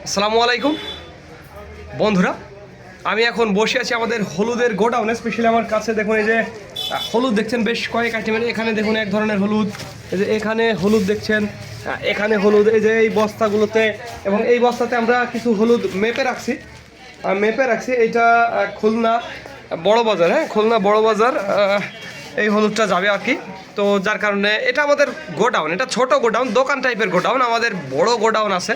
আসসালামু আলাইকুম বন্ধুরা, আমি এখন বসে আছি আমাদের হলুদের গোডাউনে। স্পেশালি আমার কাছে দেখুন, এই যে হলুদ দেখছেন বেশ কয়েক আইটেমের। এখানে দেখুন এক ধরনের হলুদ, এই যে এখানে হলুদ দেখছেন, এখানে হলুদ, এই যে এই বস্তাগুলোতে, এবং এই বস্তাতে আমরা কিছু হলুদ মেপে রাখছি। এইটা খুলনা বড় বাজার, হ্যাঁ খুলনা বড় বাজার এই হলুদটা যাবে আর কি। তো যার কারণে এটা আমাদের গোডাউন, এটা ছোট গোডাউন, দোকান টাইপের গোডাউন। আমাদের বড় গোডাউন আছে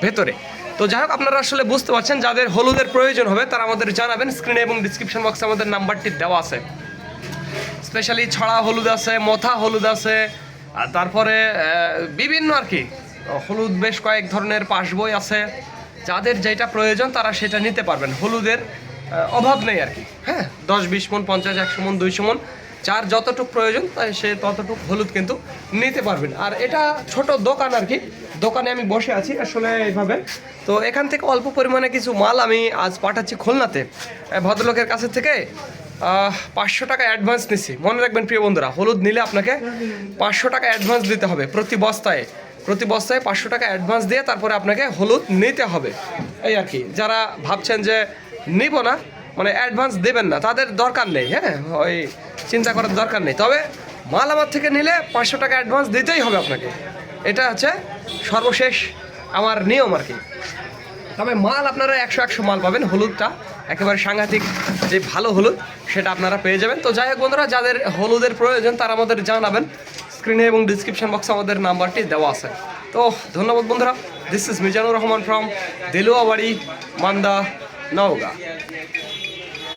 ভেতরে। তো যাই হোক, আপনারা আসলে বুঝতে পারছেন, যাদের হলুদের প্রয়োজন হবে তারা আমাদের জানাবেন। স্ক্রিনে এবং ডিসক্রিপশন বক্সে আমাদের নাম্বারটি দেওয়া আছে। স্পেশালি ছড়া হলুদ আছে, মথা হলুদ আছে, আর তারপরে বিভিন্ন আর কি হলুদ বেশ কয়েক ধরনের পাসবই আছে। যাদের যেটা প্রয়োজন তারা সেটা নিতে পারবেন। হলুদের অভাব নেই আর কি। হ্যাঁ, 10-20 মন, 50-100 মন, 200 মন, যার যতটুকু প্রয়োজন তাই সে ততটুকু হলুদ কিন্তু নিতে পারবেন। আর এটা ছোট দোকান আর কি, দোকানে আমি বসে আছি আসলে এইভাবে। তো এখান থেকে অল্প পরিমাণে কিছু মাল আমি আজ পাঠাচ্ছি খুলনাতে ভদ্রলোকের কাছে থেকে। 500 টাকা অ্যাডভান্স নিচ্ছি। মনে রাখবেন প্রিয় বন্ধুরা, হলুদ নিলে আপনাকে 500 টাকা অ্যাডভান্স দিতে হবে প্রতি বস্তায় 500 টাকা অ্যাডভান্স দিয়ে তারপরে আপনাকে হলুদ নিতে হবে। এই আর কি, যারা ভাবছেন যে নিব না, মানে অ্যাডভান্স দেবেন না, তাদের দরকার নেই। হ্যাঁ, ওই চিন্তা করার দরকার নেই। তবে মাল আমার থেকে নিলে 500 টাকা অ্যাডভান্স দিতেই হবে আপনাকে। এটা হচ্ছে সর্বশেষ আমার নিয়ম আর কি। তবে মাল আপনারা 100 মাল পাবেন। হলুদটা একেবারে সাংঘাতিক যে ভালো হলুদ, সেটা আপনারা পেয়ে যাবেন। তো যাই হোক বন্ধুরা, যাদের হলুদের প্রয়োজন তারা আমাদের জানাবেন। স্ক্রিনে এবং ডিসক্রিপশন বক্সে আমাদের নাম্বারটি দেওয়া আছে। তো ধন্যবাদ বন্ধুরা। This is Mizanur Rahman from Deluabari, Manda, Naogaon.